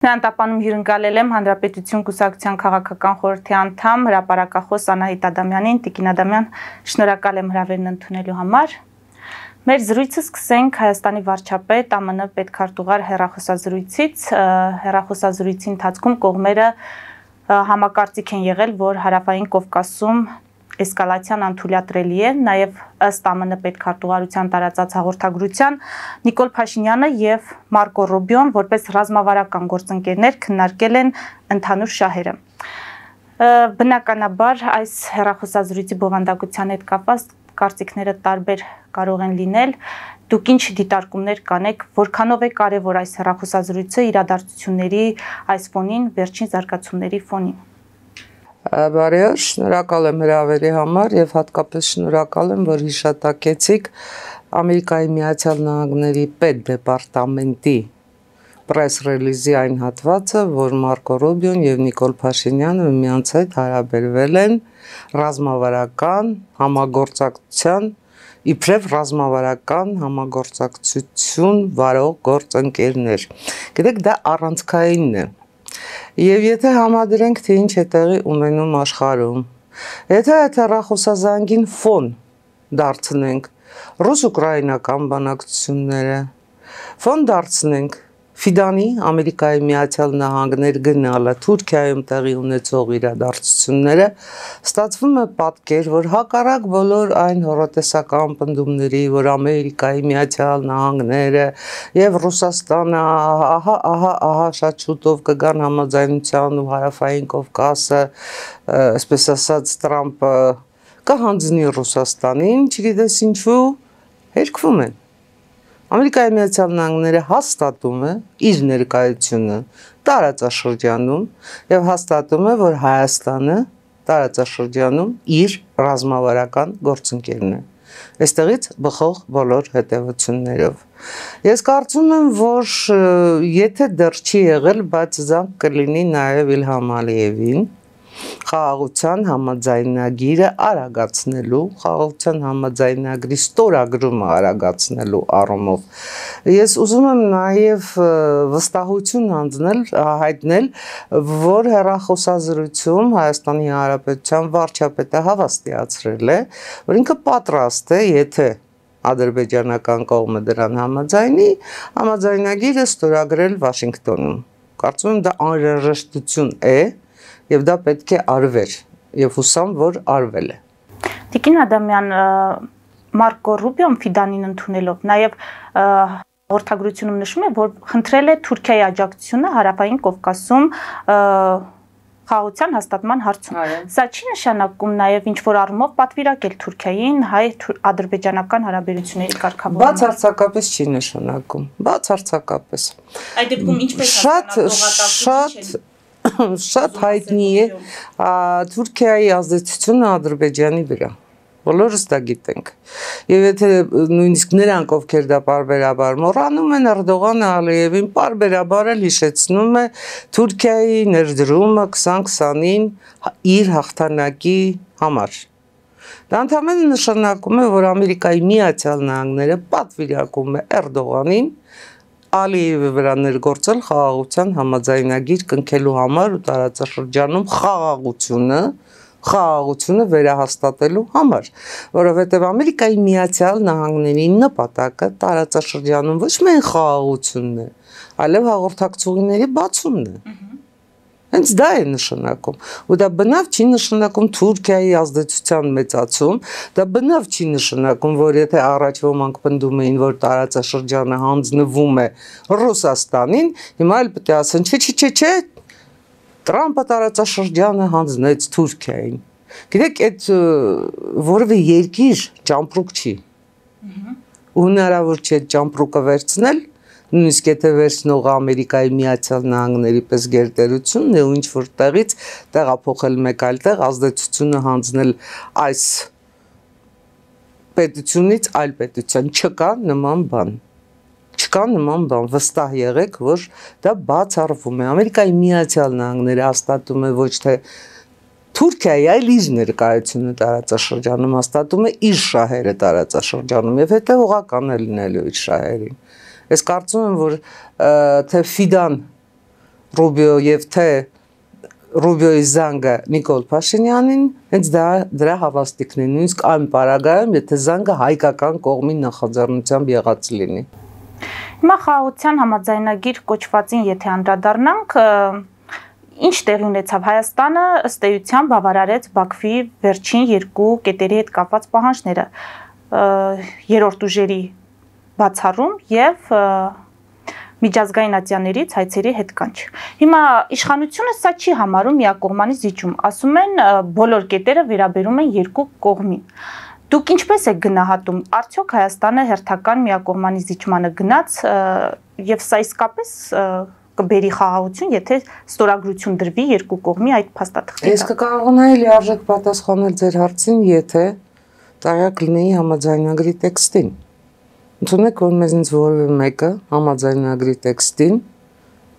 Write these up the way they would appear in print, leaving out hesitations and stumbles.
Նրանտապանում հյուրընկալել եմ Հանրապետություն կուսակցության քաղաքական խորհրդի անդամ հրապարակախոս Անահիտ Ադամյանին։ Տիկին Ադամյան, շնորհակալ եմ հրավերն ընդունելու համար։ Մեր զրույցը սկսենք Հայաստանի վարչապետ ԱՄՆ պետքարտուղար հեռախոսազրույցից։ Հեռախոսազրույցի ընթացքում կողմերը համակարծիք են եղել, որ Հարավային Կովկասում էսկալացիան անթույլատրելի է, նաև ըստ ԱՄՆ պետքարտուղարության տարածած հաղորդագրության Նիկոլ Փաշինյանը եւ Մարկո Ռուբիոն որպես ռազմավարական գործընկերներ քննարկել են ընդհանուր շահերը։ Բնականաբար այս հեռախոսազրույցի բովանդակության հետ կապված կարծիքները տարբեր կարող են լինել։ Դուք ինչ դիտարկումներ կանեք, որքանով է կարևոր այս հեռախոսազրույցը իրադարձությունների այս ֆոնին, վերջին զարգացումների ֆոնին։ Բարի օր, շնորհակալ եմ հրավերի համար եւ հատկապես շնորհակալ եմ, որ հիշատակեցիք Ամերիկայի Միացյալ Նահանգների պետդեպարտամենտի պրես ռելիզի այն հատվածը, որ Մարկո Ռուբիոն եւ Նիկոլ Փաշինյանը միմյանց հետ հարաբերվել են ռազմավարական համագործակցության իբրև ռազմավարական համագործակցություն վարող գործընկերներ։ Գիտեք, դա առանցքայինն է։ Եվ եթե համադրենք, թե ինչ է տեղի ունենում աշխարհում, եթե այդ հեռախոսազանգին ֆոն դարձնենք ռուս-ուկրաինական բանակցությունները, ֆոն դարձնենք Ֆիդանի Ամերիկայի Միացյալ Նահանգներ գնալը, Թուրքիայում տեղի ունեցող իրադարձությունները, ստացվում է պատկեր, որ հակառակ բոլոր այն հոռետեսական պնդումների, որ Ամերիկայի Միացյալ Նահանգները եւ Ռուսաստանը ահա շատ շուտով կգան համաձայնության ու Հարավային Կովկասը, այսպես ասած Տրամպը կհանձնի Ռուսաստանին, չգիտես ինչու, հերքվում են։ Ամերիկայի Միացյալ Նահանգները հաստատում է իր ներկայությունը տարածաշրջանում եւ հաստատում է, որ Հայաստանը տարածաշրջանում իր ռազմավարական գործընկերն է։ Այստեղից բխող բոլոր հետևություններով։ Ես կարծում եմ, որ եթե դեռ չի եղել, բայց զանգ կլինի նաեւ Իլհամ Ալիևին խաղաղության համաձայնագիրը արագացնելու, խաղաղության համաձայնագրի ստորագրումը արագացնելու առումով։ Ես ուզում եմ նաև վստահություն հայտնել, որ հեռախոսազրույցում Հայաստանի Հանրապետության վարչապետը հավաստիացրել է, որ ինքը պատրաստ է, եթե ադրբեջանական կողմը դրան համաձայնի, համաձայնագիրը ստորագրել Վաշինգտոնում։ Կարծում եմ դա անհրաժեշտություն է եւ դա պետք է արվեր եւ հուսամ, որ արվել է։ Տիկին Ադամյան, Մարկո Ռուբիոն Ֆիդանին ընդունելով նաեւ հաղորդագրությունում նշում է, որ խնդրել է Թուրքիայի աջակցությունը Հարավային Կովկասում խաղաղության հաստատման հարցում։ Սա չի նշանակում նաեւ ինչ որ առումով պատվիրակել Թուրքիային հայ-ադրբեջանական հարաբերությունների կարգավորումը։ Բացարձակապես չի նշանակում։ Բացարձակապես։ Այդ դեպքում ինչպես Շատ հայտնի է Թուրքիայի ազդեցությունը Ադրբեջանի վրա։ Բոլորս դա գիտենք։ Եվ եթե նույնիսկ նրանք, ովքեր դա պարբերաբար մոռանում են, Էրդողանը Ալիևին պարբերաբար էլ հիշեցնում է Թուրքիայի ներդրումը 2020-ին իր հաղթանակի համար։ Դա ընդհանրապես նշանակում է, որ Ամերիկայի Միացյալ Նահանգները պատվիրակում է Էրդողանին Ալիևի վրա ներգործել խաղաղության համաձայնագիր կնքելու համար ու տարածաշրջանում խաղաղությունը վերահաստատելու համար, որովհետև Ամերիկայի Միացյալ Նահանգների նպատակը տարածաշրջանում ոչ միայն խաղաղությունն է, այլև հաղորդակցությունների բացումն է։ Հենց դա է նշանակում, ու դա բնավ չի նշանակում Թուրքիայի ազդեցության մեծացում, դա բնավ չի նշանակում, որ եթե առաջ ոմանք պնդում էին, որ տարածաշրջանը հանձնվում է Ռուսաստանին, հիմա էլ պետք է ասեն, չէ, Տրամպը տարածաշրջանը հանձնեց Թուրքիային։ Գիտեք, այդ որևէ երկիր ճամպրուկ չի։ Ու հնարավոր չէ ճամպրուկը վերցնել, նույնիսկ եթե վերցնողը Ամերիկայի Միացյալ Նահանգների պես գերտերությունն է ու ինչ որ տեղից տեղափոխել մեկ այլ տեղ, ազդեցությունը հանձնել այս պետությունից այլ պետության, չկա նման բան, վստահ եղեք, որ դա բացառվում է։ Ամերիկայի Միացյալ Նահանգները հաստատում է ոչ թե Թուրքիայի, այլ իր ներկայությունը տարածաշրջանում, հաստատում է իր շահերը տարածաշրջանում եւ հետեւողական է լինելու իր շահերին։ Ես կարծում եմ, որ թե Ֆիդան Ռուբիո եւ թե Ռուբիոյի զանգը Նիկոլ Փաշինյանին հենց դրա հավաստիքն է, նույնիսկ այն պարագայում, եթե զանգը հայկական կողմի նախաձեռնությամբ եղած լինի։ Հիմա խաղաղության համաձայնագիր կոչվածին եթե անդրադառնանք, ինչ տեղի ունեցավ Հայաստանը ըստ էության բավարարեց Բաքվի վերջին երկու կետերի հետ կապված պահանջները, երրորդ ուժերի բացառում եւ միջազգային ատյաններից հայցերի հետ կանչ։ Հիմա իշխանությունը սա չի համարում միակողմանի զիջում, ասում են բոլոր կետերը վերաբերում են երկու կողմին։ Դուք ինչպես եք գնահատում, արդյոք Հայաստանը հերթական միակողմանի զիջմանը գնաց եւ սա իսկապես կբերի խաղաղություն, եթե ստորագրություն դրվի երկու կողմի այդ փաստաթղթի։ Ես կկարողանայի լիարժեք պատասխանել ձեր հարցին, եթե տեղյակ լինեի համաձայնագրի տեքստին։ Ընդունեք, որ մեզնից որևէ մեկը համաձայնագրի տեքստին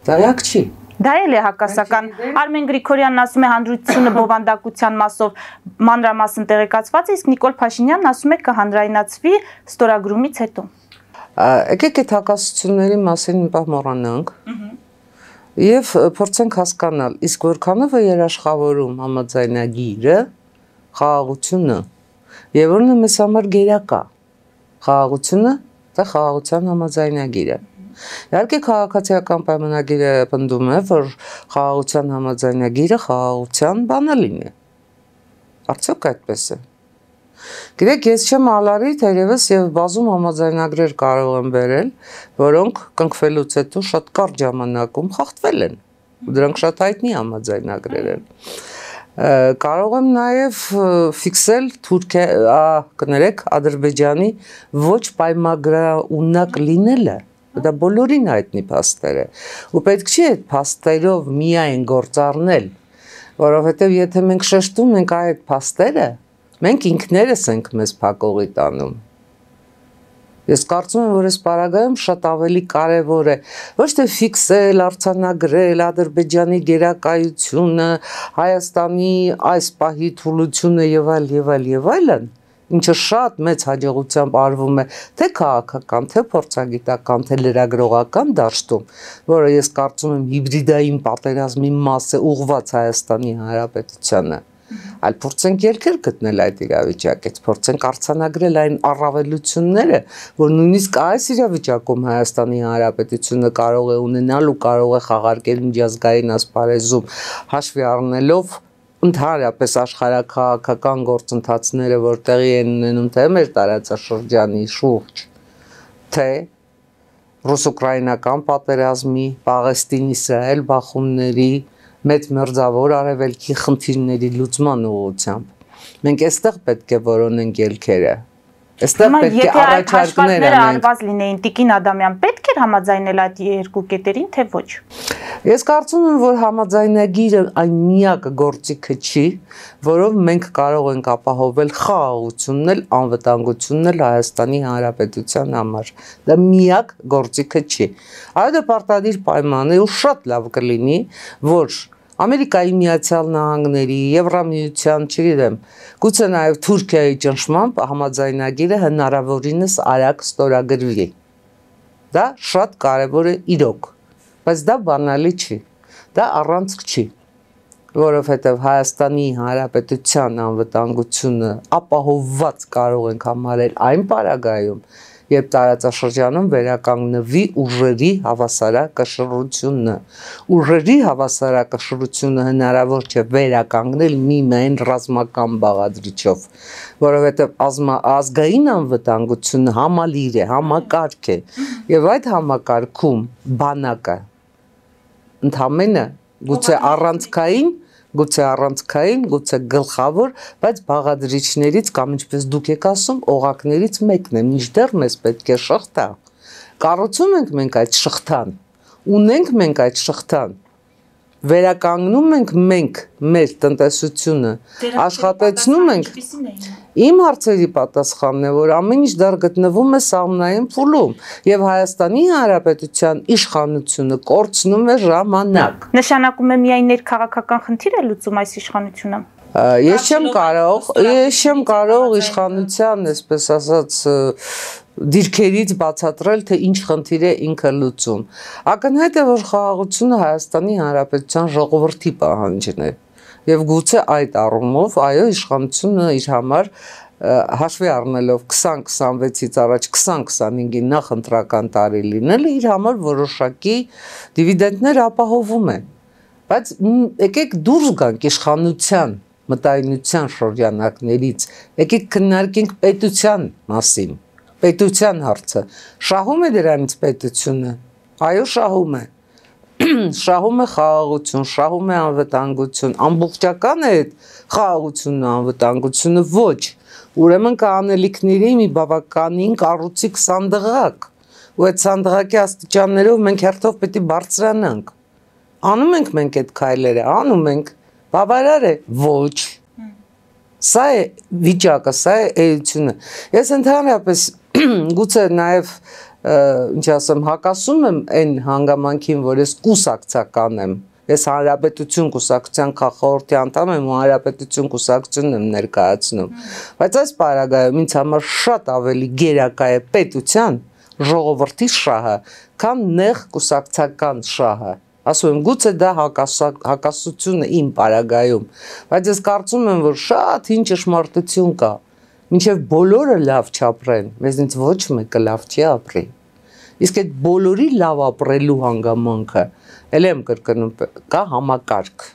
տեղյակ չի։ Դա էլ է հակասական։ Արմեն Գրիգորյանն ասում է հանրությունը բովանդակության մասով մանրամասն տեղեկացված է, իսկ Նիկոլ Փաշինյանն ասում է կհանրայնացվի ստորագրումից հետո։ Եկեք այդ հակասությունների մասին մի պահ մոռանանք եւ փորձենք հասկանալ, իսկ որքանով է երաշխավորում համաձայնագիրը խաղաղությունը եւ որն է մեզ համար գերակա։ Խաղաղությունը դա խաղաղության համաձայնագիրը։ Իհարկե քաղաքացիական պայմանագիրը պնդում է, որ խաղաղության համաձայնագիրը խաղաղության բանալին է։ Արդյոք այդպես է։ Գիտեք, ես չեմ ալարի, թերևս եւ բազում համաձայնագրեր կարող եմ վերել, որոնք կնքվելուց հետո շատ կարճ ժամանակում խախտվել են։ Դրանք շատ հայտնի համաձայնագրեր են։ Կարող եմ նաև ֆիքսել կներեք Ադրբեջանի ոչ պայմանագրաունակ լինելը, դա բոլորին հայտնի փաստեր է, ու պետք չի այդ փաստերով միայն գործառնել, որովհետև եթե մենք շեշտում ենք այդ փաստերը, մենք ինքներս ենք մեզ փակողի տանում։ Ես կարծում եմ, որ այս պարագայում շատ ավելի կարևոր է ոչ թե ֆիքսել, արձանագրել Ադրբեջանի գերակայությունը, Հայաստանի այս պահի թուլությունը եւ այլն, ինչը շատ մեծ հաջողությամբ արվում է թե քաղաքական, թե փորձագիտական, թե լրագրողական դաշտում, որը ես կարծում եմ հիբրիդային պատերազմի մաս է ուղղված Հայաստանի Հանրապետությանը։ Այլ փորձենք ելքեր գտնել այդ իրավիճակից, փորձենք արձանագրել այն առավելությունները, որ նույնիսկ այս իրավիճակում Հայաստանի Հանրապետությունը կարող է ունենալ ու կարող է խաղարկել միջազգային ասպարեզում, հաշվի առնելով ընդհանրապես աշխարհաքաղաքական գործընթացները, որ տեղի են ունենում թե մեր տարածաշրջանի շուրջ, թե ռուս-ուկրաինական պատերազմի, Պաղեստին-Իսրայել բախումների, մեծ մերձավոր արևելքի խնդիրների լուծման ուղղությամբ։ Մենք այստեղ պետք է որոնենք ելքերը։ Այստեղ պետք է առաջարկներ արված լինեին, Տիկին Ադամյան, պետք էր համաձայնել այդ երկու կետերին, թե ոչ։ Ես կարծում եմ, որ համաձայնագիրը այն միակ գործիքը չի, որով մենք կարող ենք ապահովել խաղաղությունն էլ, անվտանգությունն էլ Հայաստանի Հանրապետության համար։ Դա միակ գործիքը չի։ Այո, դա պարտադիր պայման է ու շատ լավ կլինի, որ Ամերիկայի Միացյալ Նահանգների, Եվրամիության, չգիտեմ, գուցե նաև Թուրքիայի ճնշմամբ համաձայնագիրը հնարավորինս արագ ստորագրվի։ Դա շատ կարևոր է իրոք, բայց դա բանալի չի, դա առանցք չի, որովհետև Հայաստանի Հանրապետության անվտանգությունը ապահովված կարող ենք համարել այն պարագայում, երբ տարածաշրջանում վերականգնվի ուժերի հավասարակշռությունը։ Ուժերի հավասարակշռությունը հնարավոր չէ վերականգնել միմիայն ռազմական բաղադրիչով, որովհետև ազգային անվտանգությունը համալիր է, համակարգ է, եւ այդ համակարգում բանակը ընդամենը գուցե առանցքային, գուցե գլխավոր, բայց բաղադրիչներից կամ ինչպես դուք եք ասում, օղակներից մեկն է, մինչդեռ մեզ պետք է շղթա։ Կառուցում ենք մենք այդ շղթան, ունենք մենք այդ շղթան, վերականգնում ենք մենք մեր տնտեսությունը, աշխատեցնում ենք։ Իմ հարցերի պատասխանն է, որ ամեն ինչ դեռ գտնվում է սահմանային փուլում եւ Հայաստանի Հանրապետության իշխանությունը կորցնում է ժամանակ։ Նշանակում է միայն ներքաղաքական խնդիր է լուծում այս իշխանությունը։ Ես չեմ կարող իշխանության, այսպես ասած, դիրքերից բացատրել, թե ինչ խնդիր է ինքը լուծում։ Ակնհայտ է, որ խաղաղությունը Հայաստանի Հանրապետության ժողովրդի պահանջն է։ Եվ գուցե այդ առումով, այո, իշխանությունը իր համար հաշվի առնելով 2026-ից առաջ 2025-ի նախընտրական տարի լինելը իր համար որոշակի դիվիդենդներ ապահովում է։ Բայց եկեք դուրս գանք իշխանության մտայնության շրջանակներից, եկեք քննարկենք պետության մասին, պետության հարցը։ Շահում է դրանից պետությունը։ Այո, շահում է։ Շահում է խաղաղություն, շահում է անվտանգություն, ամբողջական է այդ խաղաղությունն ու անվտանգությունը ոչ։ Ուրեմն կա անելիքների մի բավականին կառուցիկ սանդղակ, ու այդ սանդղակի աստիճաններով մենք հերթով պետք է բարձրանանք։ Անում ենք մենք այդ քայլերը, անում ենք, բավարար է, ոչ։ Սա է վիճակը, սա է էությունը։ Ես ընդհանրապես գուցե նաև ինչ ասեմ, հակասում եմ այն հանգամանքին, որ ես կուսակցական եմ։ Ես Հանրապետություն կուսակցության խորհրդի անդամ եմ ու Հանրապետություն կուսակցությունն եմ ներկայացնում։ Բայց այս պարագայում ինձ համար շատ ավելի գերակա է պետության ժողովրդի շահը, քան նեղ կուսակցական շահը։ Ասում եմ, գուցե դա հակասություն է իմ պարագայում, բայց ես կարծում եմ, որ շատ ինչ ճշմարտություն կա։ Մինչև բոլորը լավ չապրեն, մեզնից ոչ մեկը լավ չի ապրի։ Իսկ այդ բոլորի լավ ապրելու հանգամանքը, էլ եմ կրկնում, կա համակարգ։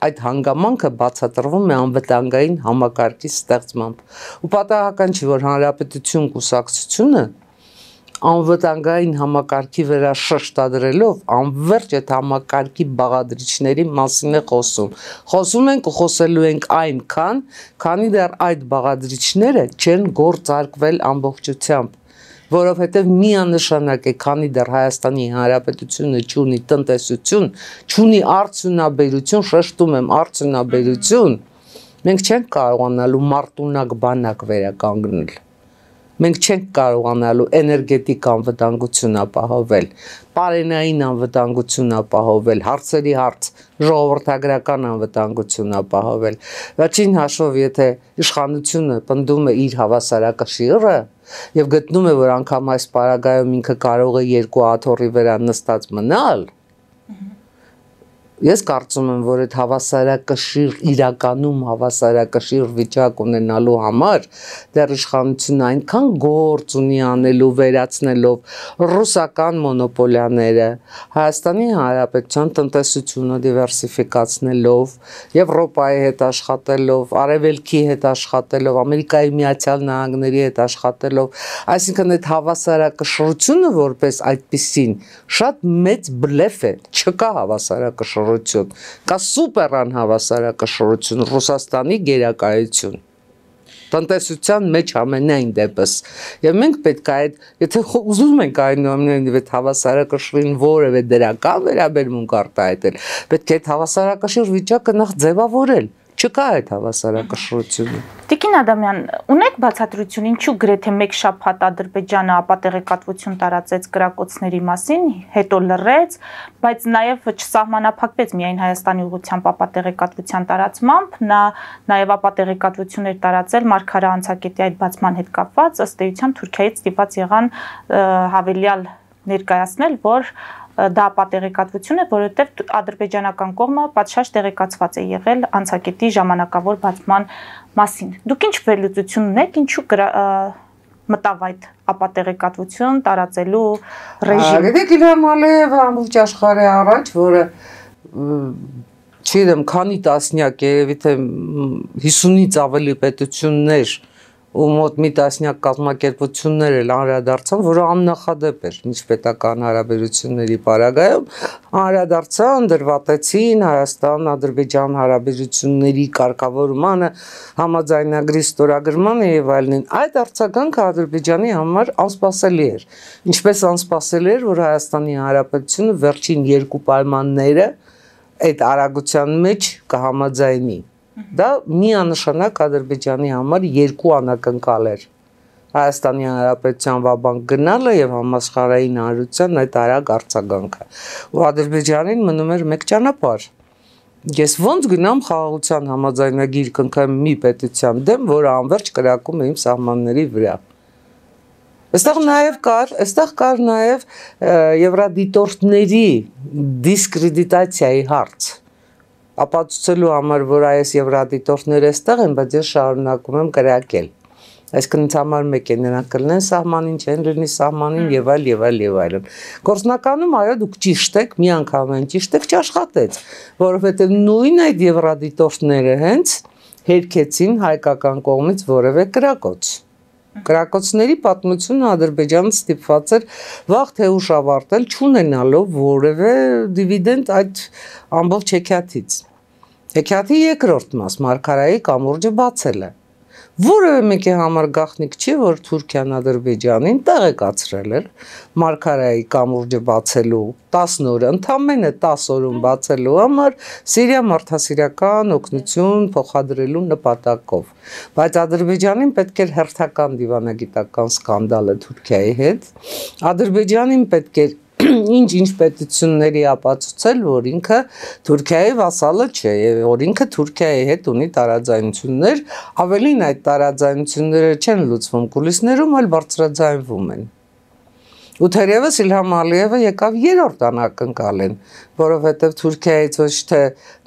Այդ հանգամանքը բացատրվում է անվտանգային համակարգի ստեղծմամբ։ Ու պատահական չի, որ Հանրապետություն կուսակցությունը անվտանգային համակարգի վրա շեշտադրելով անվերջ այդ համակարգի բաղադրիչների մասին է խոսում։ Խոսում ենք ու խոսելու ենք այնքան, քանի դեռ այդ բաղադրիչները չեն գործարկվել ամբողջությամբ, որովհետև միանշանակ է, քանի դեռ Հայաստանի Հանրապետությունը չունի տնտեսություն, չունի արդյունաբերություն, շեշտում եմ արդյունաբերություն, մենք չենք կարողանալու մարտունակ բանակ վերականգնել։ Մենք չենք կարողանալու էներգետիկ անվտանգություն ապահովել, պարենային անվտանգություն ապահովել, հարցերի հարց, ժողովրդագրական անվտանգություն ապահովել։ Վերջին հաշվով, եթե իշխանությունը պնդում է իր հավասարակշիռը եւ գտնում է, որ անգամ այս պարագայում ինքը կարող է երկու աթոռի վրա նստած մնալ, ես կարծում եմ, որ այդ հավասարակշիռ, իրականում հավասարակշիռ վիճակ ունենալու համար դեռ իշխանությունը այնքան գործ ունի անելու վերացնելով ռուսական մոնոպոլիաները, Հայաստանի Հանրապետության տնտեսությունը դիվերսիֆիկացնելով, Եվրոպայի հետ աշխատելով, Արևելքի հետ աշխատելով, Ամերիկայի Միացյալ Նահանգների հետ աշխատելով, այսինքն այդ հավասարակշռությունը որպես այդպիսին շատ մեծ բլեֆ է, չկա հավասարակշռություն, կա սուպեր անհավասարակշռություն, Ռուսաստանի գերակայություն, տնտեսության մեջ ամենայն դեպս, և մենք պետք է այդ, եթե ուզում ենք այնուամենայնիվ այդ հավասարակշռին որևէ դրական վերաբերմունք արտահայտել, պետք է այդ հավասարակշիռ վիճակը նախ ձևավորել, չկա այդ հավասարակշռությունը։ Տիկին Ադամյան, ունեք բացատրություն, ինչու գրեթե մեկ շաբաթ Ադրբեջանը ապատեղեկատվություն տարածեց կրակոցների մասին, հետո լռեց, բայց նաև չսահմանափակվեց միայն Հայաստանի ուղղությամբ ապատեղեկատվության տարածմամբ, նա նաև ապատեղեկատվություն էր տարածել Մարգարա անցակետի այդ բացման հետ կապված, ըստ էության Թուրքիայից ստիպված եղան հավելյալ ներկայացնել, որ դա ապատեղեկատվություն է, որովհետև ադրբեջանական կողմը պատշաճ տեղեկացված է եղել անցակետի ժամանակավոր բացման մասին։ Դուք ինչ վերլուծություն ունեք, ինչու մտավ այդ ապատեղեկատվություն տարածելու ռեժիմ։ Գիտեք, Իլհամ Ալիևը ամբողջ աշխարհի առաջ, որը չգիտեմ, քանի տասնյակ, երևի թե 50-ից ավելի պետություններ ու մոտ մի տասնյակ կազմակերպություններ էլ անդրադարձան, որը աննախադեպ էր միջպետական հարաբերությունների պարագայում, անդրադարձան, դրվատեցին Հայաստան-Ադրբեջան հարաբերությունների կարգավորմանը, համաձայնագրի ստորագրմանը եւ այլն։ Այդ արձագանքը Ադրբեջանի համար անսպասելի էր։ Ինչպես անսպասելի էր, որ Հայաստանի Հանրապետությունը վերջին երկու պայմանները այդ արագության մեջ կհամաձայնի։ Դա միանշանակ Ադրբեջանի համար երկու անակնկալ էր։ Հայաստանի Հանրապետության վաբանկ գնալը եւ համաշխարհային հանրության այդ արագ արձագանքը։ Ու Ադրբեջանին մնում էր մեկ ճանապարհ, Ես ոնց գնամ խաղաղության համաձայնագիր կնքեմ մի պետության դեմ, որը անverջ կրակում է իմ սահմանների վրա։ Այստեղ կար նաև եվրադիտորդների դիսկրեդիտացիայի հարց։ Ապացուցելու համար, որ այս եվրադիտորդները այստեղ են, բայց ես շարունակում եմ կրակել։ Այսինքն ինձ համար մեկ է նրանք կլինեն սահմանին, չեն լինի սահմանին եւ այլն։ Գործնականում այո դուք ճիշտ եք, միանգամայն ճիշտ եք, չաշխատեց, որովհետեւ նույն այդ եվրադիտորդները հենց հերքեցին հայկական կողմից որևէ կրակոց։ Կրակոցների պատմությունը Ադրբեջանը ստիպված էր վաղ թե ուշ ավարտել, չունենալով որևէ դիվիդենդ այդ ամբողջ հեքիաթից։ Հեքիաթի երկրորդ մաս Մարգարայի կամուրջը բացելը։ Որևէ մեկի համար գաղտնիք չի, որ Թուրքիան Ադրբեջանին տեղեկացրել էր Մարգարայի կամուրջը բացելու 10 օր, ընդամենը 10 օրում բացելու համար Սիրիա մարդասիրական օգնություն փոխադրելու նպատակով։ Բայց Ադրբեջանին պետք էր հերթական դիվանագիտական սկանդալը Թուրքիայի հետ։ Ադրբեջանին պետք էր ինչ պետությունների ապացուցել, որ ինքը Թուրքիայի վասալը չէ, որ ինքը Թուրքիայի հետ ունի տարաձայնություններ, ավելին այդ տարաձայնությունները չեն լուծվում կուլիսներում, այլ բարձրաձայնվում են։ Ու թերևս Իլհամ Ալիևը եկավ երրորդ անակնկալեն, որովհետև Թուրքիայից ոչ թե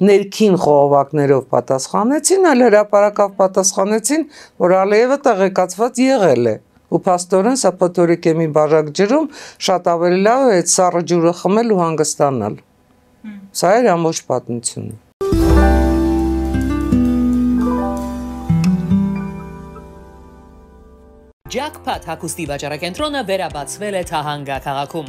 ներքին խողովակներով պատասխանեցին, այլ հրապարակավ պատասխանեցին, որ Ալիևը տեղեկացված եղել է։ Ու փաստորեն սա փոթորիկ մի բաժակ ջրում շատ ավելի լավ է այդ սառը ջուրը խմել ու հանգստանալ։ Սա էր ամբողջ պատմությունը։ Jackpot հագուստի վաճառակենտրոնը վերաբացվել է Թահանգա քաղաքում։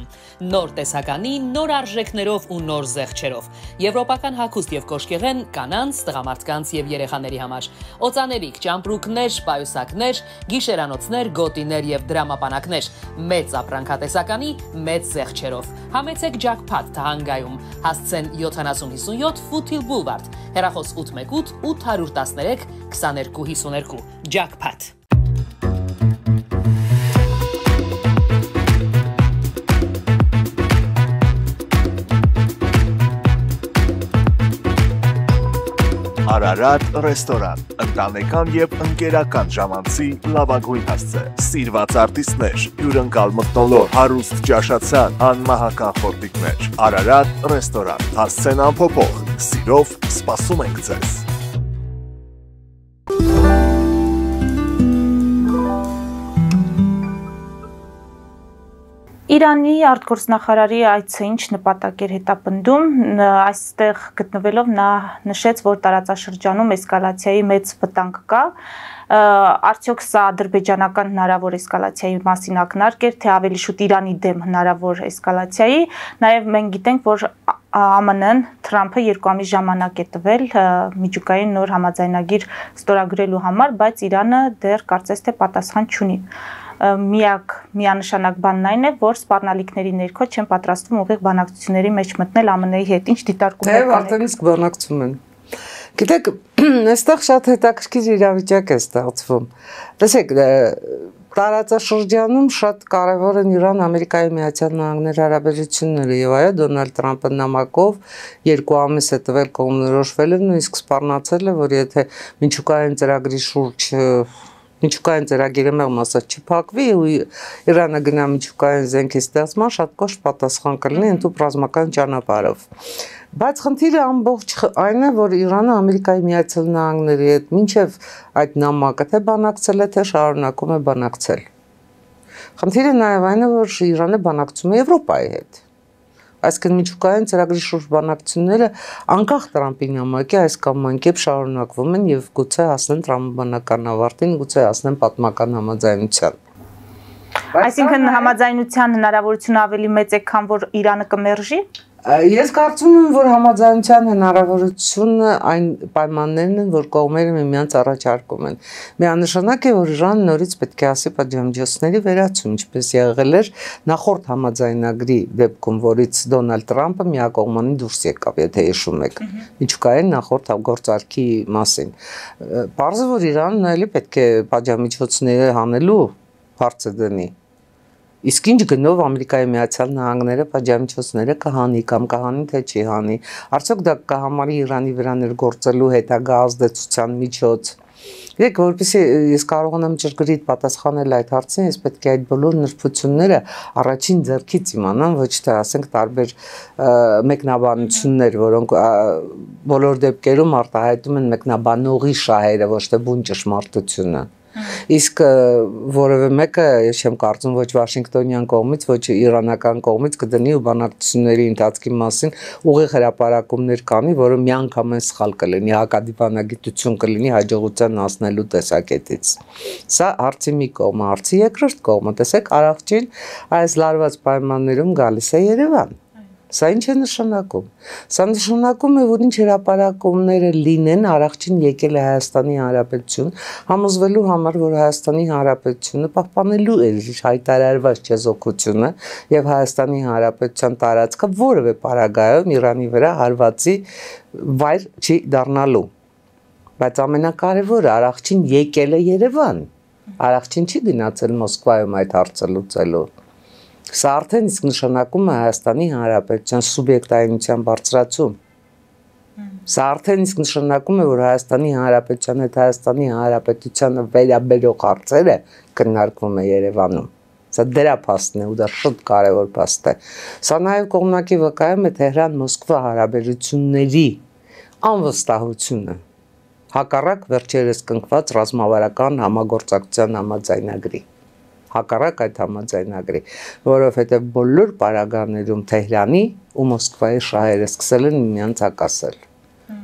Նոր տեսականի, նոր արժեքներով ու նոր զեղչերով։ Եվրոպական հագուստ եւ կոշկեղեն կանանց, տղամարդկանց եւ երեխաների համար։ Օծանելիք, ճամպրուկներ, պայուսակներ, գիշերանոցներ, գոտիներ եւ դրամապանակներ։ Մեծ ապրանքատեսականի, մեծ զեղչերով։ Համեցեք Jackpot Թահանգայում։ Հասցեն 7057 Foothill Boulevard։ Հեռախոս 818 813 2252։ Jackpot։ Արարատ ռեստորան, ընտանեկան եւ ընկերական ժամանցի լավագույն հասցե, սիրված արտիստներ, հյուրընկալ մթնոլորտ, հարուստ ճաշացան, անմահական խորտիկներ, Արարատ ռեստորան, հասցեն անփոփոխ, սիրով սպասում ենք ձեզ։ Իրանի արտգործնախարարի այցը ինչ նպատակ էր հետապնդում, այստեղ գտնվելով նա նշեց, որ տարածաշրջանում էսկալացիայի մեծ վտանգ կա, արդյոք սա ադրբեջանական հնարավոր էսկալացիայի մասին ակնարկ էր, թե ավելի շուտ Իրանի դեմ հնարավոր էսկալացիայի, նաև մենք գիտենք, որ ԱՄՆ-ն Թրամփը 2 ամիս ժամանակ է տվել միջուկային նոր համաձայնագիր ստորագրելու համար, բայց Իրանը դեռ կարծես թե պատասխան չունի։ Միանշանակ բանն այն է, որ սպառնալիքների ներքո չեն պատրաստվում ուղիղ բանակցությունների մեջ մտնել ԱՄՆ-ի հետ, ինչ դիտարկումներ կան։ Արդեն իսկ բանակցում են։ Գիտեք, այստեղ շատ հետաքրքիր իրավիճակ է ստեղծվում։ Տեսեք, տարածաշրջանում շատ կարևոր են Իրան-Ամերիկայի Միացյալ Նահանգների հարաբերությունները եւ այո Դոնալդ Թրամփը նամակով 2 ամիս է տվել կողմնորոշվել են, նույնիսկ սպառնացել է, որ եթե միջուկային ծրագրի շուրջ միջուկային ծրագիրը մեղմ ասած չփակվի ու Իրանը գնա միջուկային զենքի ստեղծման, շատ կոշտ պատասխան կլինի ընդհանուր ռազմական ճանապարհով։ Բայց խնդիրը ամբողջ այն է, որ Իրանը Ամերիկայի Միացյալ Նահանգների հետ մինչև այդ նամակը թե բանակցել է, թե շարունակում է բանակցել։ Խնդիրը նաև այն է, որ Իրանը բանակցում է Եվրոպայի հետ։ Այսինքն միջուկային ծրագրի շուրջ բանակցությունները անկախ Տրամփի նամակի այս կամ այն կերպ շարունակվում են եւ գուցե հասնեն տրամաբանական ավարտին, գուցե հասնեն պատմական համաձայնության։ Այսինքն համաձայնության հնարավորությունը ավելի մեծ է, քան որ Իրանը կմերժի։ Ես կարծում եմ, որ համաձայնության հնարավորությունը այն պայմաններն են, որ կողմերը միմյանց առաջարկում են։ Միանշանակ է, որ Իրանը նորից պետք է ասի պատժամիջոցների վերացում, ինչպես եղել էր նախորդ համաձայնագրի դեպքում, որից Դոնալդ Թրամփը միակողմանի դուրս եկավ, եթե հիշում եք, միջուկային նախորդ գործարքի մասին։ Պարզ է, որ Իրանն այլի պետք է պատժամիջոցները հանելու հարցը դնի։ Իսկ ինչ գնով Ամերիկայի Միացյալ Նահանգները պատժամիջոցները կհանի կամ կհանի թե չի հանի, արդյոք դա կհամարի Իրանի վրա ներգործելու հետագա ազդեցության միջոց։ Գիտեք, որպեսզի ես կարողանամ ճշգրիտ պատասխանել այդ հարցին, ես պետք է այդ բոլոր նրբությունները առաջին ձեռքից իմանամ, ոչ թե ասենք տարբեր մեկնաբանություններ, որոնք բոլոր դեպքերում արտահայտում են մեկնաբանողի շահերը, ոչ թե բուն ճշմարտությունը։ Իսկ որևէ մեկը, ես չեմ կարծում, ոչ Վաշինգտոնյան կողմից, ոչ իրանական կողմից կդնի ու բանակցությունների ընթացքի մասին ուղիղ հրապարակումներ կանի, որը միանգամայն սխալ կլինի, հակադիպանագիտություն կլինի հաջողության հասնելու տեսակետից։ Սա հարցի մի կողմը, հարցի երկրորդ կողմը, տեսեք, Արարչին այս լարված պայմաններում գալիս է Երևան։ Սա ինչ է նշանակում։ Սա նշանակում է, որ ինչ հրապարակումները լինեն, Արարչին եկել է Հայաստանի Հանրապետություն, համոզվելու համար, որ Հայաստանի Հանրապետությունը պահպանելու է իր հայտարարված չեզոքությունը եւ Հայաստանի Հանրապետության տարածքը որևէ պարագայում Իրանի վրա հարվածի վայր չի դառնալու։ Բայց ամենակարևորը Արարչին եկել է Երևան։ Արարչին չի գնացել Մոսկվայում այդ հարցը լուծելու։ Սա արդեն իսկ նշանակում է Հայաստանի Հանրապետության սուբյեկտայնության բարձրացում։ Սա արդեն իսկ նշանակում է, որ Հայաստանի Հանրապետության հետ Հայաստանի Հանրապետությանը վերաբերող հարցերը քննարկվում է Երևանում։ Սա դրա փաստն է ու դա շատ կարևոր փաստ է։ Սա նաև կողմնակի վկայում է Թեհրան-Մոսկվա հարաբերությունների անվստահությունը, հակառակ վերջերս կնքված ռազմավարական համագործակցության համաձայնագրի։ Հակառակ այդ համաձայնագրի, որովհետև բոլոր պարագաներում Թեհրանի ու Մոսկվայի շահերը սկսել են միմյանց հակասել։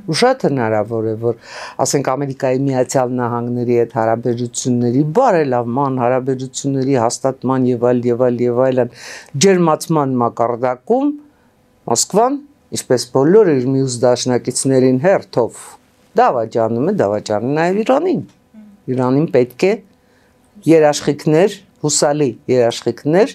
Ու շատ հնարավոր է, որ ասենք Ամերիկայի Միացյալ Նահանգների հետ հարաբերությունների բարելավման, հարաբերությունների հաստատման եւ այլն ջերմացման մակարդակում Մոսկվան, ինչպես բոլոր իր մյուս դաշնակիցներին հերթով դավաճանում է, դավաճանում նաև Իրանին։ Իրանին պետք է երաշխիքներ, հուսալի երաշխիքներ,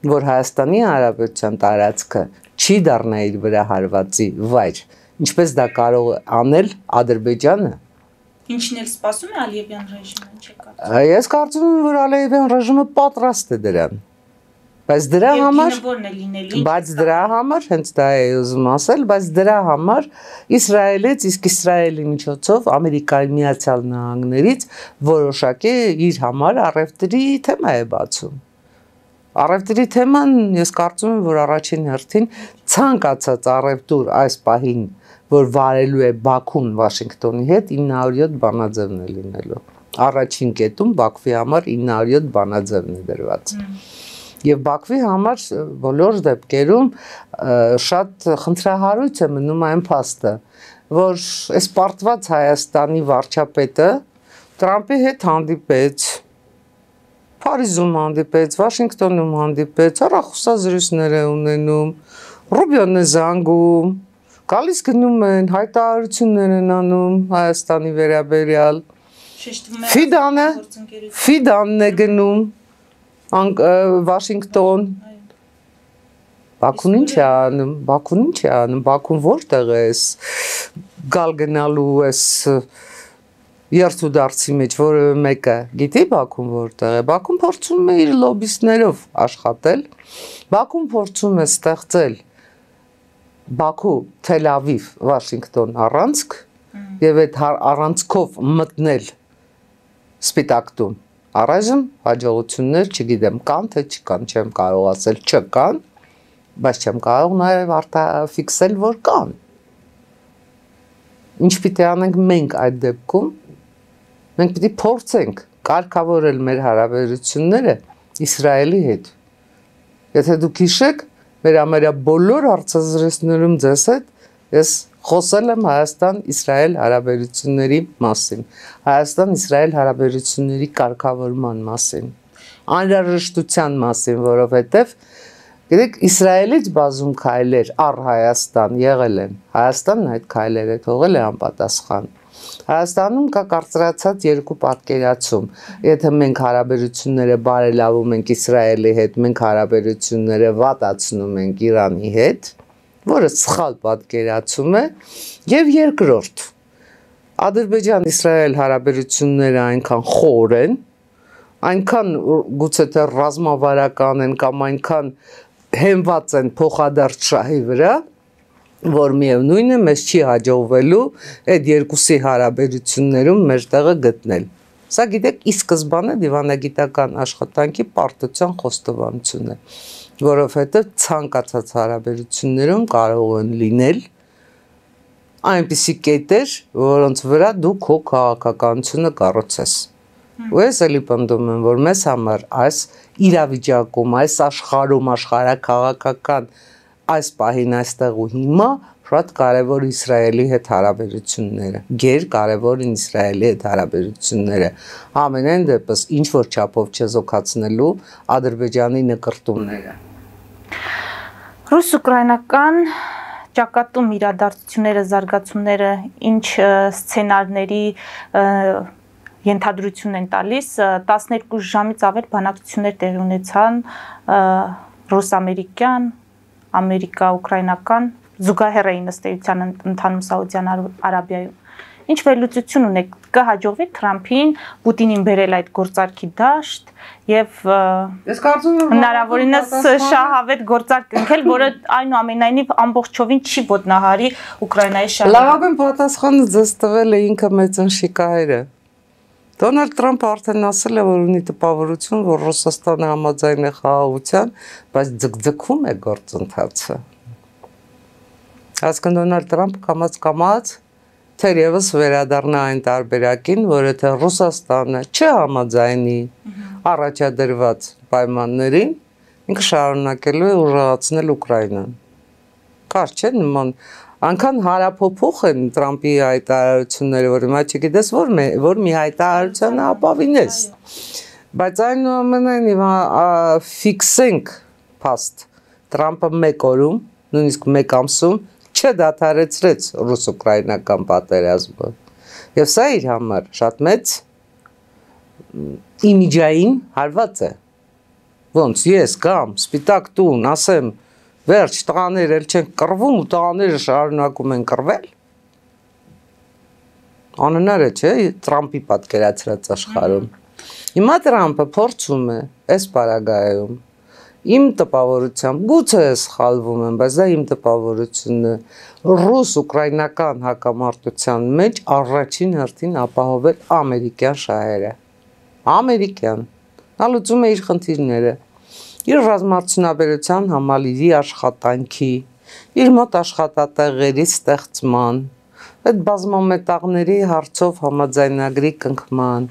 որ Հայաստանի Հանրապետության տարածքը չի դառնա իր վրա հարվածի վայր, ինչպես դա կարող է անել Ադրբեջանը։ Ինչն էլ սպասում է Ալիևյան ռեժիմը, ինչ է կարծում։ Ես կարծում եմ, որ Ալիևյան ռեժիմը պատրաստ է դրան։ Բայց դրա համար, հենց դա է ուզում ասել, բայց դրա համար Իսրայելից, իսկ Իսրայելի միջոցով Ամերիկայի Միացյալ Նահանգներից որոշակի իր համար առևտրի թեմա է բացում։ Առևտրի թեման ես կարծում եմ, որ առաջին հերթին ցանկացած առևտուր այս պահին, որ վարելու է Բաքուն Վաշինգտոնի հետ 907 բանաձևն է լինելու։ Առաջին կետում Բաքվի համար 907 բանաձևն է դրված։ Եվ Բաքվի համար բոլոր դեպքերում շատ խնդրահարույց է մնում այն փաստը, որ այս պարտված Հայաստանի վարչապետը Տրամփի հետ հանդիպեց, Փարիզում հանդիպեց, Վաշինգտոնում հանդիպեց, հեռախոսազրույցներ է ունենում, Ռուբիոն է զանգում, գալիս գնում են, հայտարարություններ են անում Հայաստանի վերաբերյալ, Ֆիդանն է գնում Վաշինգտոն, Բաքուն ինչ է անում, Բաքուն որտեղ է գալ գնալու էս երթուդարձի մեջ որևէ մեկը, գիտի Բաքուն որտեղ է, Բաքուն փորձում է իր լոբիստներով աշխատել, Բաքուն փորձում է ստեղծել Բաքու, Թել Ավիվ, Վաշինգտոն առանցք եւ այդ առանցքով մտնել Սպիտակ տուն։ Առայժմ հաջողություններ չգիտեմ կան թե չկան, չեմ կարող ասել չկան, բայց չեմ կարող նաև արտաֆիքսել, որ կան։ Ինչ պիտի անենք մենք այդ դեպքում, մենք պիտի փորձենք կարգավորել մեր հարաբերությունները Իսրայելի հետ։ Եթե դուք հիշեք, մեր բոլոր հարցազրույցներում ձեզ հետ ես խոսել եմ Հայաստան-Իսրայել հարաբերությունների մասին, Հայաստան-Իսրայել հարաբերությունների կարգավորման մասին, անհրաժեշտության մասին, որովհետև գիտեք, Իսրայելից բազում քայլեր առ Հայաստան եղել են, Հայաստանն այդ քայլերը թողել է անպատասխան։ Հայաստանում կա կարծրացած երկու պատկերացում, եթե մենք հարաբերությունները բարելավում ենք Իսրայելի հետ, մենք հարաբերությունները վատացնում ենք Իրանի հետ, որը սխալ պատկերացում է, եւ երկրորդ Ադրբեջան-Իսրայել հարաբերությունները այնքան խոր են, այնքան գուցե թե ռազմավարական են կամ այնքան հենված են փոխադարձ շահի վրա, որ միևնույն է մեզ չի հաջողվելու այդ երկուսի հարաբերություններում մեր տեղը գտնել։ Սա գիտեք, ի սկզբանե դիվանագիտական աշխատանքի պարտության խոստովանություն է, որովհետև ցանկացած հարաբերություններում կարող են լինել այնպիսի կետեր, որոնց վրա դու քո քաղաքականությունը կառուցես։ Ու ես էլի պնդում եմ, որ մեզ համար այս իրավիճակում, այս աշխարհում աշխարհաքաղաքական այս պահին այստեղ ու հիմա շատ կարևոր Իսրայելի հետ հարաբերությունները, գերկարևոր Իսրայելի հետ հարաբերությունները, ամենայն դեպս ինչ որ չափով չեզոքացնելու Ադրբեջանի նկրտումները։ Ռուս-ուկրաինական ճակատում իրադարձությունները, զարգացումները ինչ սցենարների ենթադրություն են տալիս, 12 ժամից ավել բանակցություններ տեղի ունեցան ռուս-ամերիկյան, ամերիկա-ուկրաինական զուգահեռ էին ըստ էության ընթանում Սաուդյան Արաբիայում։ Ինչ վերլուծություն ունեք, կհաջողվի Թրամփին Պուտինին բերել այդ գործարքի դաշտ եւ ես կարծում եմ հնարավորինս շահավետ գործարք ընկել, որը այնուամենայնիվ ամբողջովին չի ոտնահարի Ուկրաինայի շահը։ Լավագույն պատասխանը ձեզ տվել է ինքը մեծնշիկահայրը։ Դոնալդ Թրամփը արդեն ասել է, որ ունի տպավորություն, որ Ռուսաստանը համաձայն է խաղաղության, բայց ձգձգում է գործընթացը։ Հասկան Դոնալդ Թրամփը կամաց թերևս վերադառնա այն տարբերակին, որ եթե Ռուսաստանը չհամաձայնի առաջադրված պայմաններին, ինքը շարունակելու է ուժեղացնել Ուկրաինան։ Կարճ չէ նման Անկան հարափոփոխ են Թրամփի հայտարարությունները, որ հիմա չգիտես որ մի հայտարարությունը ապավինես։ Բայց այնուամենայնիվ ֆիքսենք փաստ Թրամփը մեկ օրում, նույնիսկ մեկ ամսում չդադարեցրեց ռուս-ուկրաինական պատերազմը։ Եվ սա իր համար շատ մեծ իմիջային հարված է։ Ոնց ես գամ սպիտակ տուն, ասեմ վերջ տղաները էլ չեն կռվում ու տղաները շարունակում են կռվել։ Անհնար է, չէ, Թրամփի պատկերացրած աշխարհում։ Հիմա Թրամփը փորձում է այս պարագայում իմ տպավորությամբ, գուցե սխալվում եմ, բայց դա իմ տպավորությունն է, ռուս-ուկրաինական հակամարտության մեջ առաջին հերթին ապահովել ամերիկյան շահերը։ Ամերիկյան։ Նա լուծում է իր խնդիրները։ Իր ռազմարտությունաբերության համալիրի աշխատանքի, իր մոտ աշխատատեղերի ստեղծման, այդ բազմամետաղների հարցով համաձայնագրի կնքման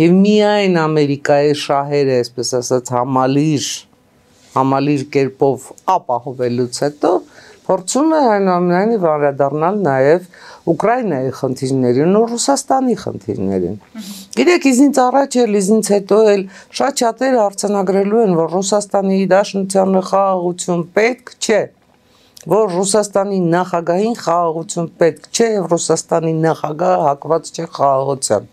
եւ միայն Ամերիկայի շահերը, այսպես ասած, համալիր կերպով ապահովելուց հետո փորձում է այնուամենայնիվ անդրադառնալ նաեւ Ուկրաինայի խնդիրներին ու Ռուսաստանի խնդիրներին։ Գիտեք, ինձ առաջ էլ, ինձ հետո էլ շատ շատերը արձանագրելու են, որ Ռուսաստանի Դաշնությանը խաղաղություն պետք չէ, որ Ռուսաստանի նախագահին խաղաղություն պետք չէ եւ Ռուսաստանի նախագահը հակված չէ խաղաղության։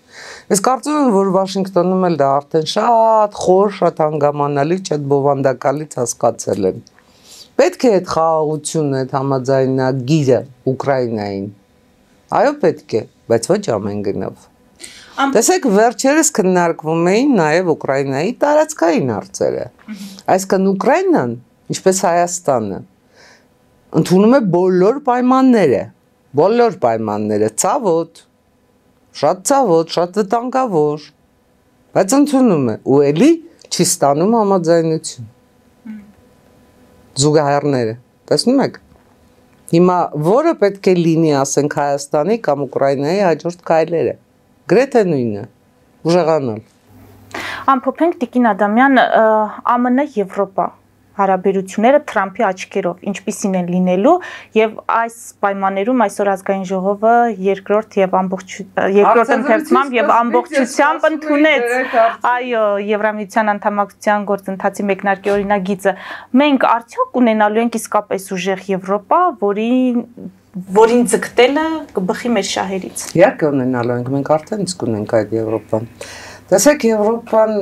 Ես կարծում եմ, որ Վաշինգտոնում էլ դա արդեն շատ խոր, շատ հանգամանալի, շատ բովանդակալից հասկացել են։ Պետք է այդ խաղաղությունը, այդ համաձայնագիրը Ուկրաինային։ Այո, պետք է, բայց ոչ ամեն գնով։ Տեսեք, վերջերս քննարկվում էին նաև Ուկրաինայի տարածքային հարցերը։ Այսինքն Ուկրաինան, ինչպես Հայաստանը, ընդունում է բոլոր պայմանները, ցավոտ, շատ վտանգավոր, բայց ընդունում է ու էլի չի ստանում համաձայնություն։ Զուգահեռները, տեսնում եք։ Հիմա որը պետք է լինի, ասենք Հայաստանի կամ Ուկրաինայի հաջորդ քայլերը։ Գրեթե նույնը, ուժեղանալ։ Ամփոփենք Տիկին Ադամյան, ԱՄՆ-Եվրոպա հարաբերությունները Թրամփի աչքերով ինչպիսին են լինելու եւ այս պայմաններում այսօր ազգային ժողովը երկրորդ ընթերցմամբ եւ ամբողջությամբ ընդունեց այո Եվրամիության անդամակցության գործընթացի մեկնարկի օրինագիծը։ Մենք արդյոք ունենալու ենք իսկապես ուժեղ Եվրոպա, որին ձգտելը կբխի մեր շահերից։ Իհարկե ունենալու ենք, մենք արդեն իսկ ունենք այդ Եվրոպան։ Տեսեք, Եվրոպան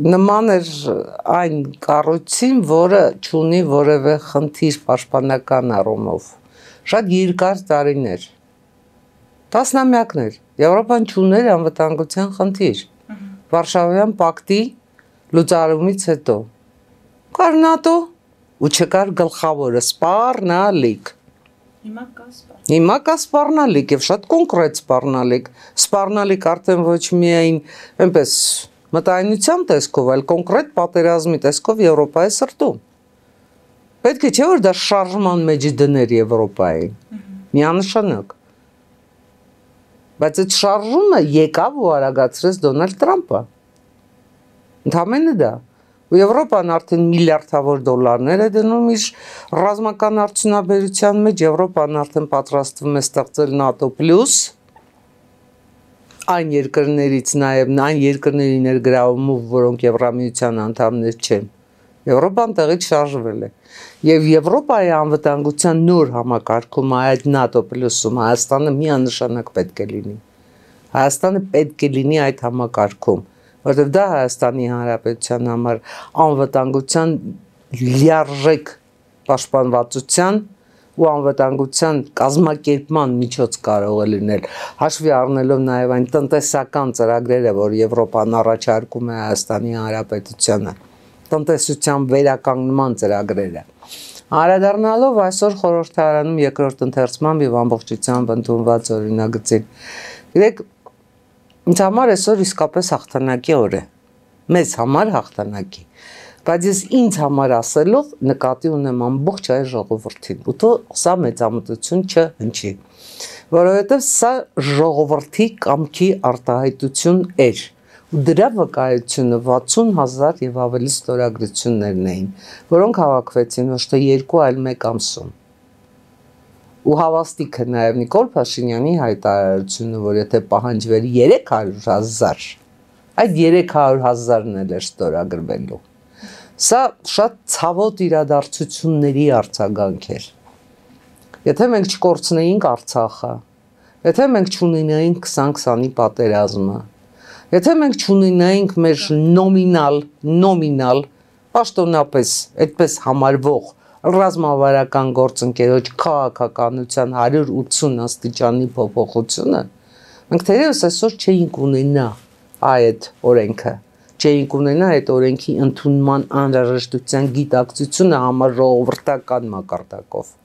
նման էր այն կառույցին, որը չունի որևէ խնդիր պաշտպանական առումով։ Շատ երկար տարիներ, տասնամյակներ, Եվրոպան չուներ անվտանգության խնդիր։ Վարշավյան պակտի լուծարումից հետո։ Կար ՆԱՏՕ ու չկար գլխավորը սպառնալիք։ Հիմա կա սպառնալիք եւ շատ կոնկրետ սպառնալիք։ Սպառնալիք արդեն ոչ միայն այնպես մտայնության տեսքով, այլ կոնկրետ պատերազմի տեսքով Եվրոպայի սրտում։ Պետք է չէ որ դա շարժման մեջ դներ Եվրոպային։ Միանշանակ։ Բայց այդ շարժումը եկավ ու արագացրեց Դոնալդ Թրամփը։ Ընդհանրապես դա։ Ու Եվրոպան արդեն միլիարդավոր դոլարներ է դնում իր ռազմական արդյունաբերության մեջ, Եվրոպան արդեն պատրաստվում է ստեղծել ՆԱՏՕ+, այն երկրներից նաև այն երկրների ներգրավումով, որոնք Եվրամիության անդամներ չեն։ Եվրոպան տեղից շարժվել է։ Եվ Եվրոպայի անվտանգության նոր համակարգում այդ ՆԱՏՕ+-ում Հայաստանը միանշանակ պետք է լինի։ Հայաստանը պետք է լինի այդ համակարգում, որովհետև դա Հայաստանի Հանրապետության համար անվտանգության լիարժեք պաշտպանվածության ու անվտանգության կազմակերպման միջոց կարող է լինել, հաշվի առնելով նաև այն տնտեսական ծրագրերը, որ Եվրոպան առաջարկում է Հայաստանի Հանրապետությանը, տնտեսության վերականգնման ծրագրերը։ Անդրադառնալով այսօր խորհրդարանում երկրորդ ընթերցման եւ ամբողջությամբ ընդունված օրինագծին։ Գիտեք, ինձ համար այսօր իսկապես հաղթանակի օր է։ Մեզ համար հաղթանակի։ Բայց ես ինձ համար ասելով նկատի ունեմ ամբողջ այ ժողովրդին։ Ու թող սա մեծամտություն չհնչի, որովհետև սա ժողովրդի կամքի արտահայտություն էր։ Ու դրա վկայությունը 60,000 եւ ավելի ստորագրություններն էին, որոնք հավաքվեցին ոչ թե 2, այլ 1 ամսում։ Ու հավաստիքը նաև Նիկոլ Փաշինյանի հայտարարությունը, որ եթե պահանջվեր 300,000, այդ 300,000-ն էլ էր ստորագրվելու։ Սա շատ ցավոտ իրադարձությունների արձագանք էր։ Եթե մենք չկորցնեինք Արցախը, եթե մենք չունենայինք 2020-ի պատերազմը, եթե մենք չունենայինք մեր նոմինալ, պաշտոնապես այդպես համարվող ռազմավարական գործընկերոջ քաղաքականության 180 աստիճանի փոփոխությունը, մենք թերևս այսօր չէինք ունենա այդ օրենքը, չէինք ունենա այդ օրենքի ընդունման անհրաժեշտության գիտակցությունը համաժողովրդական մակարդակով։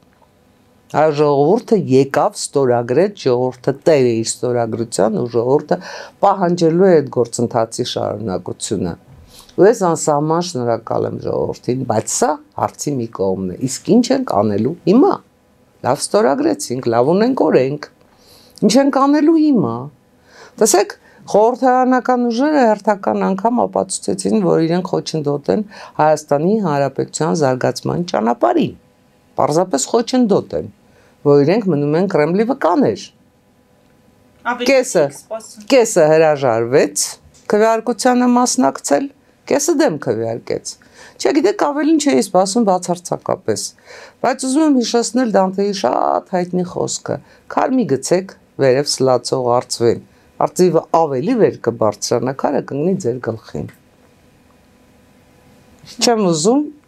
Այ ժողովուրդը եկավ ստորագրեց, ժողովուրդը տեր է իր ստորագրության ու ժողովուրդը պահանջելու է այդ գործընթացի շարունակությունը։ Ու ես անսահման շնորհակալ եմ ժողովրդին, բայց սա հարցի մի կողմն է։ Իսկ ինչ ենք անելու հիմա։ Լավ ստորագրեցինք, լավ ունենք օրենք։ Ինչ ենք անելու հիմա։ Տեսեք, խորհրդարանական ուժերը հերթական անգամ ապացուցեցին, որ իրենք խոչընդոտ են Հայաստանի Հանրապետության զարգացման ճանապարհին։ Պարզապես խոչընդոտ են, որ իրենք մնում են Կրեմլի վկաներ։ Կեսը հրաժարվեց քվեարկությանը մասնակցել, կեսը դեմ քվեարկեց։ Չգիտեք, ավելին չէի սպասում բացարձակապես, բայց ուզում եմ հիշեցնել Դանթեի շատ հայտնի խոսքը. «Քար մի գցեք վերև սլացող արծվին, արծիվը ավելի վեր կբարձրանա, քարը կընկնի ձեր գլխին»։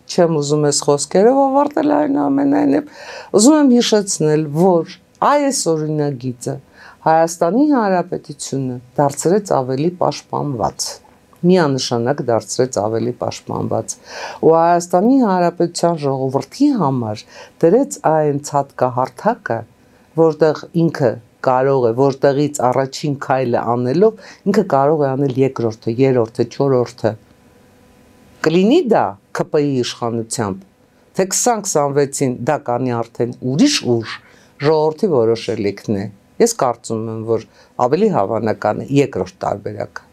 Չեմ ուզում այս խոսքերով ավարտել այնուամենայնիվ, ուզում եմ հիշեցնել, որ այս օրինագիծը Հայաստանի Հանրապետությունը դարձրեց ավելի պաշտպանված, միանշանակ դարձրեց ավելի պաշտպանված, ու Հայաստանի Հանրապետության ժողովրդի համար դրեց այն ցածկահարթակը, որտեղ ինքը կարող է, որտեղից առաջին քայլը անելով, ինքը կարող է անել երկրորդը, երրորդը, չորրորդը։ Կլինի դա ՔՊ-ի իշխանությամբ, թե 2026-ին դա կանի արդեն ուրիշ ուժ, ժողովրդի որոշելիքն է։ Ես կարծում եմ, որ ավելի հավանական է երկրորդ տարբերակը։